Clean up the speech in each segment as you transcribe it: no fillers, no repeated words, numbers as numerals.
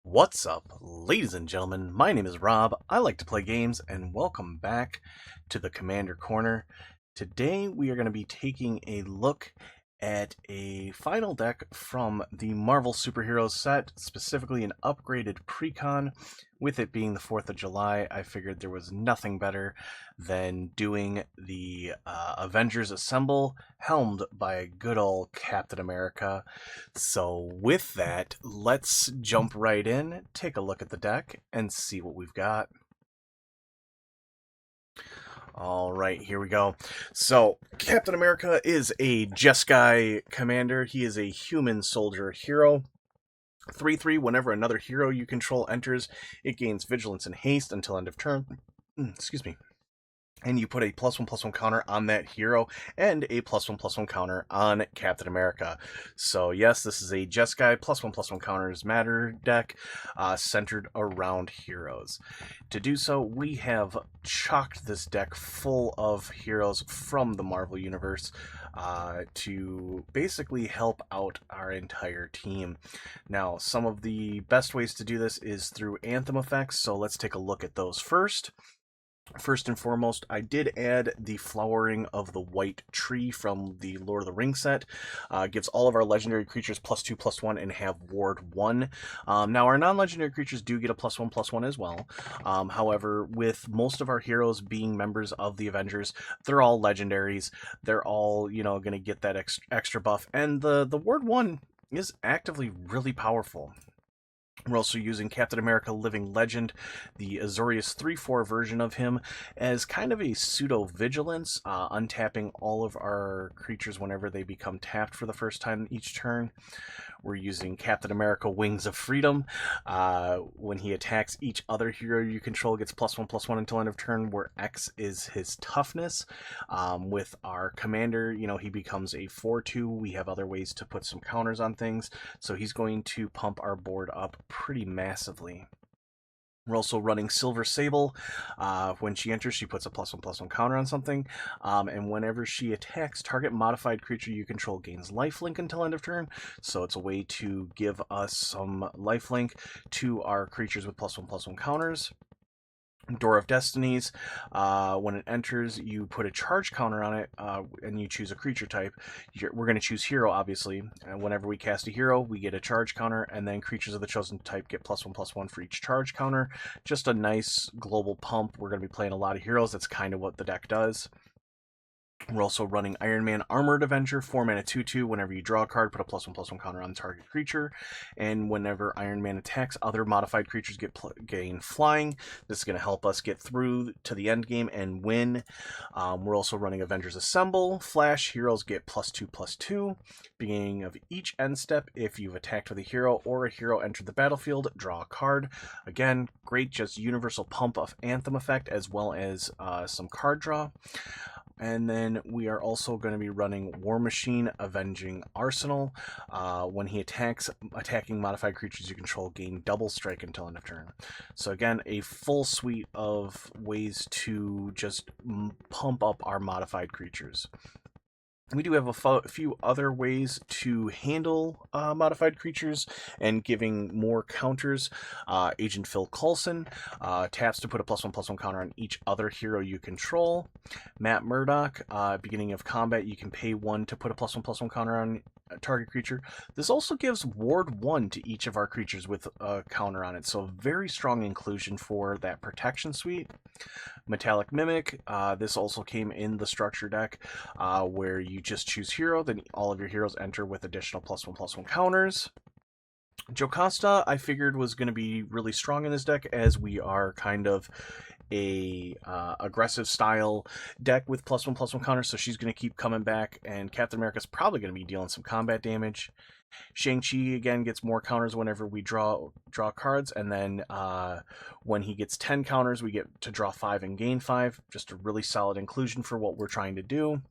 What's up, ladies and gentlemen? My name is Rob. I like to play games, and welcome back to the Commander Corner. Today we are going to be taking a look at a final deck from the Marvel Superheroes set, specifically an upgraded precon. With it being the 4th of July, I figured there was nothing better than doing the Avengers Assemble, helmed by good old Captain America. So with that, let's jump right in, take a look at the deck, and see what we've got. All right, here we go. So, Captain America is a Jeskai commander. He is a human soldier hero. 3/3, whenever another hero you control enters, it gains vigilance and haste until end of turn. Excuse me. And you put a +1/+1 counter on that hero and a +1/+1 counter on Captain America. So yes, this is a Jeskai +1/+1 counters matter deck centered around heroes. To do so, we have chocked this deck full of heroes from the Marvel Universe to basically help out our entire team. Now, some of the best ways to do this is through Anthem effects, so let's take a look at those first. First and foremost, I did add the flowering of the white tree from the Lord of the Rings set. Gives all of our legendary creatures +2/+1 and have Ward 1. Now, our non-legendary creatures do get a +1/+1 as well. However, with most of our heroes being members of the Avengers, they're all legendaries. They're all, going to get that extra buff. And the Ward 1 is actively really powerful. We're also using Captain America Living Legend, the Azorius 3/4 version of him, as kind of a pseudo-vigilance, untapping all of our creatures whenever they become tapped for the first time each turn. We're using Captain America Wings of Freedom. When he attacks, each other hero you control gets +1/+1 until end of turn, where X is his toughness. With our commander, he becomes a 4/2. We have other ways to put some counters on things, so he's going to pump our board up pretty massively. We're also running Silver Sable. When she enters, she puts a +1/+1 counter on something. And whenever she attacks, target modified creature you control gains lifelink until end of turn. So it's a way to give us some lifelink to our creatures with +1/+1 counters. Door of Destinies, when it enters, you put a charge counter on it, and you choose a creature type. We're going to choose hero, obviously, and whenever we cast a hero, we get a charge counter, and then creatures of the chosen type get +1/+1 for each charge counter. Just a nice global pump. We're going to be playing a lot of heroes. That's kind of what the deck does. We're also running Iron Man Armored Avenger, 4 mana 2/2. Whenever you draw a card, put a +1/+1 counter on the target creature. And whenever Iron Man attacks, other modified creatures gain flying. This is going to help us get through to the end game and win. We're also running Avengers Assemble. Flash heroes get +2/+2. Beginning of each end step, if you've attacked with a hero or a hero entered the battlefield, draw a card. Again, great, just universal pump of Anthem effect as well as some card draw. And then we are also going to be running War Machine Avenging Arsenal. When he attacks, attacking modified creatures you control gain double strike until end of turn. So again, a full suite of ways to just pump up our modified creatures. We do have a few other ways to handle modified creatures and giving more counters. Agent Phil Coulson taps to put a +1/+1 counter on each other hero you control. Matt Murdock, beginning of combat, you can pay 1 to put a +1/+1 counter on a target creature. This also gives Ward 1 to each of our creatures with a counter on it, so very strong inclusion for that protection suite. Metallic Mimic, this also came in the structure deck, where you just choose hero, then all of your heroes enter with additional +1/+1 counters. Jocasta, I figured, was going to be really strong in this deck, as we are kind of a aggressive style deck with +1/+1 counters, so she's going to keep coming back, and Captain America's probably going to be dealing some combat damage. Shang-Chi, again, gets more counters whenever we draw cards, and then when he gets 10 counters, we get to draw 5 and gain 5. Just a really solid inclusion for what we're trying to do.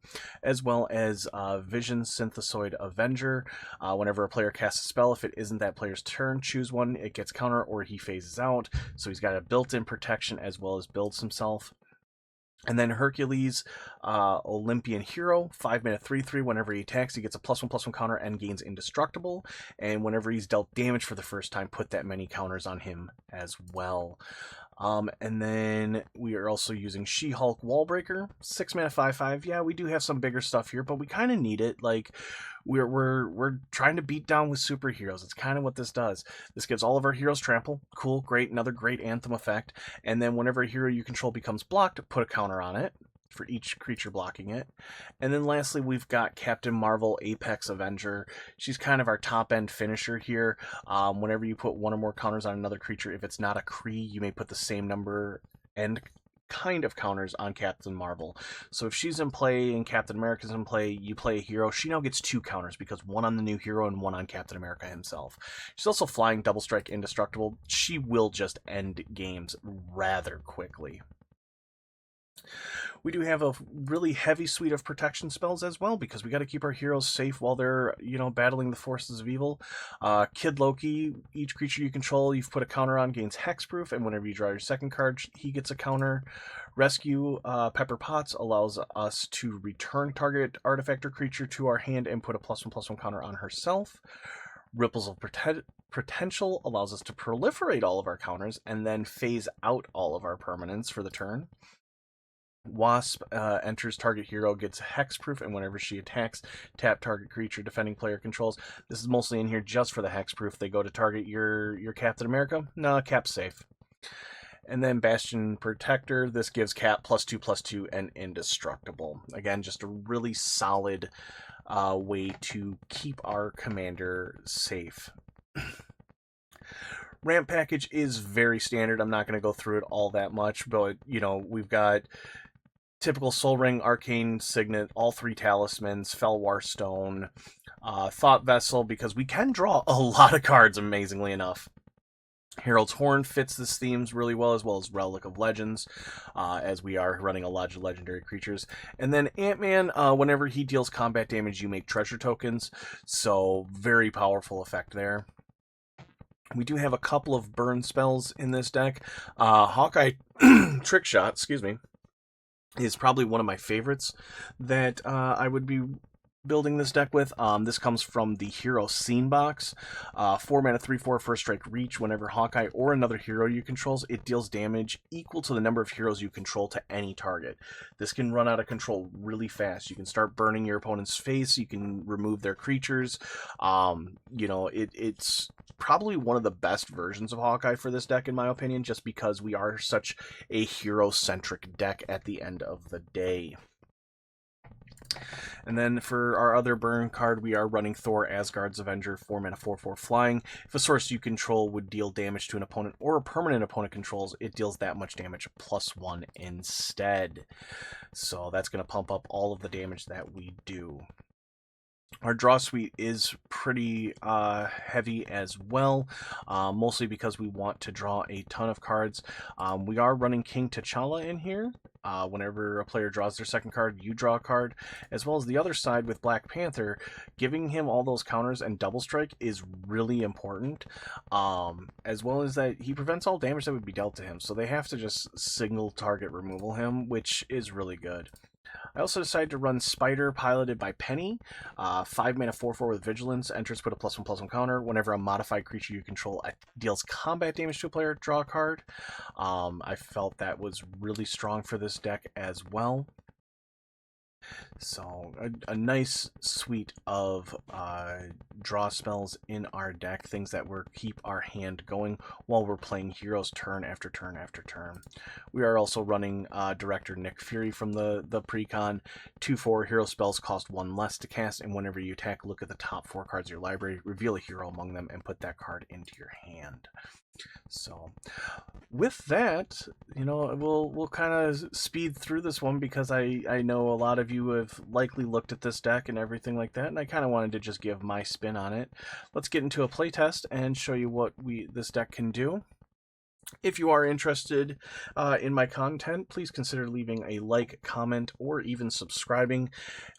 As well as Vision Synthesoid Avenger. Whenever a player casts a spell, if it isn't that player's turn, choose one, it gets counter or he phases out. So he's got a built-in protection as well as builds himself. And then Hercules, Olympian hero, 5 mana 3/3. Whenever he attacks, he gets a +1/+1 counter and gains indestructible. And whenever he's dealt damage for the first time, put that many counters on him as well. And then we are also using She-Hulk Wallbreaker, 6 mana 5/5. Yeah, we do have some bigger stuff here, but we kind of need it. Like we're trying to beat down with superheroes. It's kind of what this does. This gives all of our heroes trample. Cool, great, another great Anthem effect. And then whenever a hero you control becomes blocked, put a counter on it for each creature blocking it. And then lastly, we've got Captain Marvel, Apex Avenger. She's kind of our top-end finisher here. Whenever you put one or more counters on another creature, if it's not a Kree, you may put the same number and kind of counters on Captain Marvel. So if she's in play and Captain America's in play, you play a hero, she now gets 2 counters because one on the new hero and one on Captain America himself. She's also flying, double strike, indestructible. She will just end games rather quickly. We do have a really heavy suite of protection spells as well, because we got to keep our heroes safe while they're, battling the forces of evil. Kid Loki, each creature you control, you've put a counter on, gains hexproof, and whenever you draw your second card, he gets a counter. Rescue, Pepper Potts allows us to return target artifact or creature to our hand and put a +1/+1 counter on herself. Ripples of Potential allows us to proliferate all of our counters and then phase out all of our permanents for the turn. Wasp enters target hero, gets hexproof, and whenever she attacks, tap target creature defending player controls. This is mostly in here just for the hexproof. They go to target your Captain America. No, Cap's safe. And then Bastion Protector. This gives Cap +2/+2 and indestructible. Again, just a really solid way to keep our commander safe. Ramp package is very standard. I'm not going to go through it all that much, but we've got typical Soul Ring, Arcane Signet, all 3 talismans, Felwar Stone, Thought Vessel, because we can draw a lot of cards, amazingly enough. Herald's Horn fits this themes really well as Relic of Legends, as we are running a lot of legendary creatures. And then Ant-Man, whenever he deals combat damage, you make treasure tokens, so very powerful effect there. We do have a couple of burn spells in this deck. Hawkeye Trick Shot, is probably one of my favorites that I would be building this deck with. This comes from the Hero Scene box. 4 mana 3/4 first strike reach. Whenever Hawkeye or another hero you control, it deals damage equal to the number of heroes you control to any target. This can run out of control really fast. You can start burning your opponent's face. You can remove their creatures. It's probably one of the best versions of Hawkeye for this deck, in my opinion, just because we are such a hero-centric deck at the end of the day. And then for our other burn card, we are running Thor, Asgard's Avenger, 4 mana 4/4 flying. If a source you control would deal damage to an opponent or a permanent opponent controls, it deals that much damage +1 instead. So that's going to pump up all of the damage that we do. Our draw suite is pretty heavy as well, mostly because we want to draw a ton of cards. We are running King T'Challa in here. Whenever a player draws their second card, you draw a card, as well as the other side with Black Panther. Giving him all those counters and double strike is really important, as well as that he prevents all damage that would be dealt to him, so they have to just single target removal him, which is really good. I also decided to run Spider, piloted by Penny. 5 mana 4/4 with Vigilance. Enters put a +1/+1 counter. Whenever a modified creature you control deals combat damage to a player, draw a card. I felt that was really strong for this deck as well. So a nice suite of draw spells in our deck, things that will keep our hand going while we're playing heroes turn after turn after turn. We are also running Director Nick Fury from the precon. 2/4 hero spells cost 1 less to cast, and whenever you attack, look at the top 4 cards of your library, reveal a hero among them, and put that card into your hand. So with that, we'll kind of speed through this one, because I know a lot of you have likely looked at this deck and everything like that, and I kind of wanted to just give my spin on it. Let's get into a playtest and show you what this deck can do. If you are interested in my content, please consider leaving a like, comment, or even subscribing.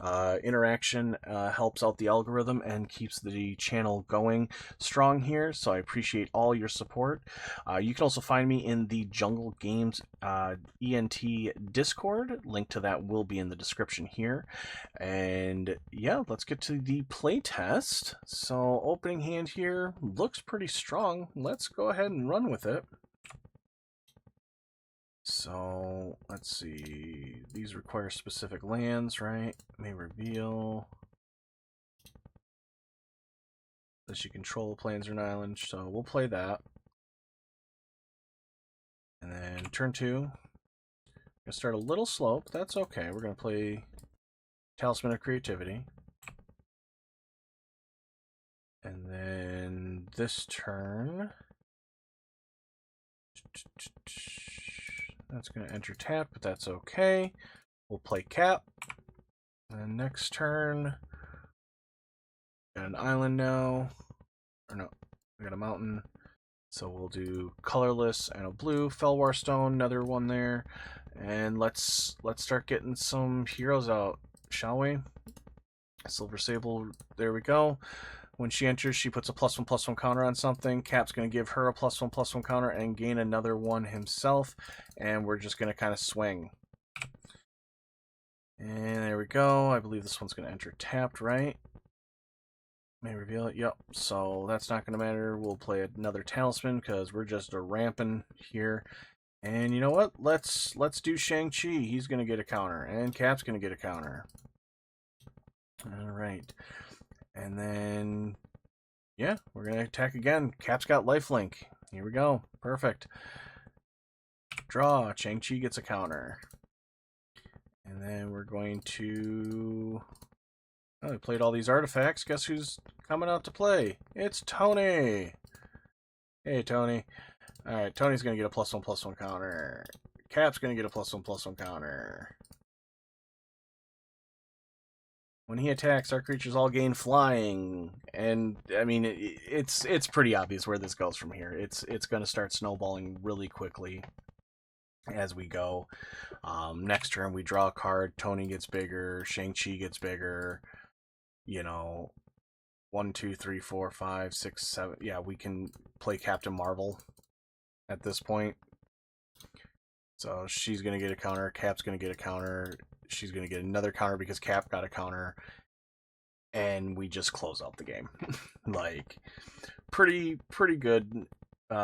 Interaction helps out the algorithm and keeps the channel going strong here, so I appreciate all your support. You can also find me in the Jungle Games ENT Discord. Link to that will be in the description here. And yeah, let's get to the playtest. So opening hand here looks pretty strong. Let's go ahead and run with it. So, let's see. These require specific lands, right? May reveal. Does she control plains or an island? So, we'll play that. And then turn 2. Gonna start a little slow, but that's okay. We're gonna play Talisman of Creativity. And then this turn. That's going to enter tap, but that's okay. We'll play Cap. And next turn, got an island now. Or no, we got a mountain. So we'll do colorless and a blue. Felwar Stone, another one there. And let's start getting some heroes out, shall we? Silver Sable, there we go. When she enters, she puts a +1/+1 counter on something. Cap's going to give her a +1/+1 counter and gain another one himself. And we're just going to kind of swing. And there we go. I believe this one's going to enter tapped, right? May reveal it. Yep. So that's not going to matter. We'll play another Talisman because we're just a ramping here. And you know what? Let's do Shang-Chi. He's going to get a counter. And Cap's going to get a counter. All right. And then, yeah, we're going to attack again. Cap's got lifelink. Here we go. Perfect. Draw. Shang-Chi gets a counter. And then we're going to... Oh, we played all these artifacts. Guess who's coming out to play? It's Tony! Hey, Tony. Alright, Tony's going to get a +1/+1 counter. Cap's going to get a +1/+1 counter. When he attacks, our creatures all gain flying, and I mean it's pretty obvious where this goes from here. It's going to start snowballing really quickly as we go. Next turn we draw a card. Tony gets bigger. Shang-Chi gets bigger. You know, 1, 2, 3, 4, 5, 6, 7. Yeah, we can play Captain Marvel at this point. So she's going to get a counter. Cap's going to get a counter. She's going to get another counter because Cap got a counter. And we just close out the game. Like, pretty good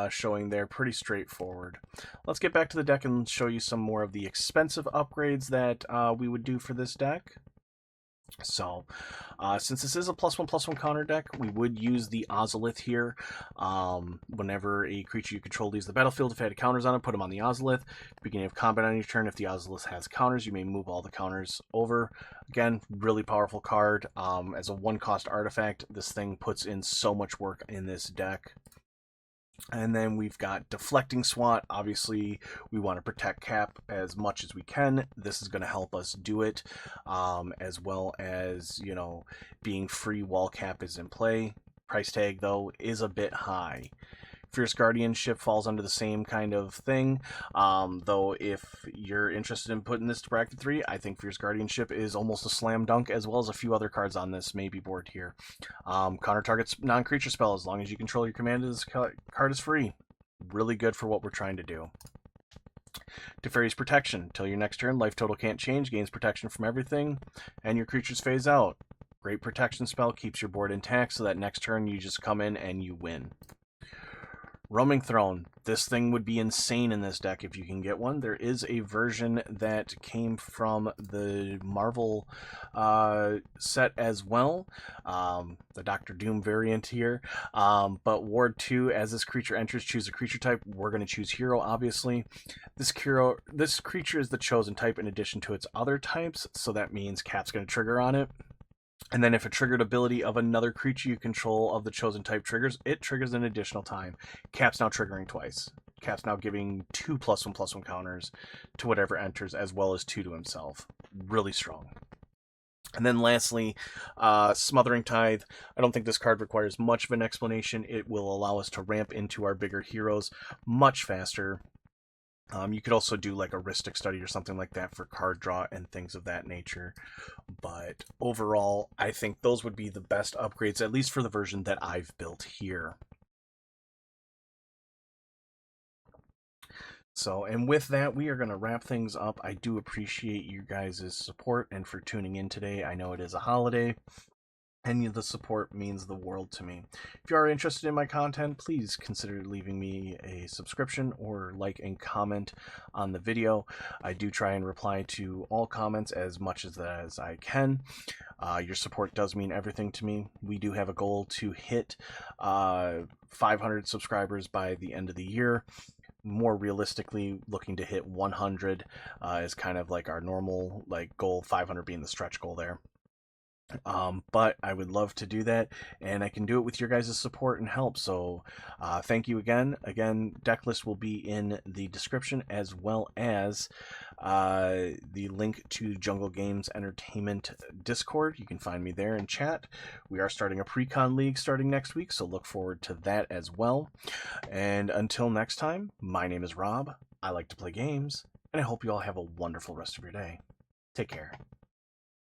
showing there. Pretty straightforward. Let's get back to the deck and show you some more of the expensive upgrades that we would do for this deck. So, since this is a +1/+1 counter deck, we would use the Ozolith here. Whenever a creature you control leaves the battlefield, if it had counters on it, put them on the Ozolith. Beginning of combat on your turn, if the Ozolith has counters, you may move all the counters over. Again, really powerful card. As a 1-cost artifact, this thing puts in so much work in this deck. And then we've got Deflecting Swat. Obviously, we want to protect Cap as much as we can. This is going to help us do it, as well as, you know, being free while Cap is in play. Price tag, though, is a bit high. Fierce Guardianship falls under the same kind of thing, though if you're interested in putting this to bracket 3, I think Fierce Guardianship is almost a slam dunk, as well as a few other cards on this may be board here. Counter targets non-creature spell, as long as you control your commander, this card is free. Really good for what we're trying to do. Teferi's Protection. Till your next turn, life total can't change, gains protection from everything, and your creatures phase out. Great protection spell, keeps your board intact, so that next turn you just come in and you win. Roaming Throne. This thing would be insane in this deck if you can get one. There is a version that came from the Marvel set as well, the Doctor Doom variant here. But Ward 2, as this creature enters, choose a creature type. We're going to choose Hero, obviously. This creature is the chosen type in addition to its other types, so that means Cap's going to trigger on it. And then if a triggered ability of another creature you control of the chosen type triggers, it triggers an additional time. Cap's now triggering twice. Cap's now giving 2 +1/+1 counters to whatever enters, as well as 2 to himself. Really strong. And then lastly, Smothering Tithe. I don't think this card requires much of an explanation. It will allow us to ramp into our bigger heroes much faster. You could also do like a Ristic Study or something like that for card draw and things of that nature. But overall, I think those would be the best upgrades, at least for the version that I've built here. So, and with that, we are going to wrap things up. I do appreciate you guys' support and for tuning in today. I know it is a holiday, and the support means the world to me. If you are interested in my content, please consider leaving me a subscription or like and comment on the video. I do try and reply to all comments as much as I can. Your support does mean everything to me. We do have a goal to hit 500 subscribers by the end of the year. More realistically, looking to hit 100 is kind of like our normal goal, 500 being the stretch goal there. But I would love to do that, and I can do it with your guys' support and help. So thank you again. Again, deck list will be in the description, as well as the link to Jungle Games Entertainment Discord. You can find me there and chat. We are starting a pre-con league starting next week, so look forward to that as well. And until next time, my name is Rob. I like to play games, and I hope you all have a wonderful rest of your day. Take care.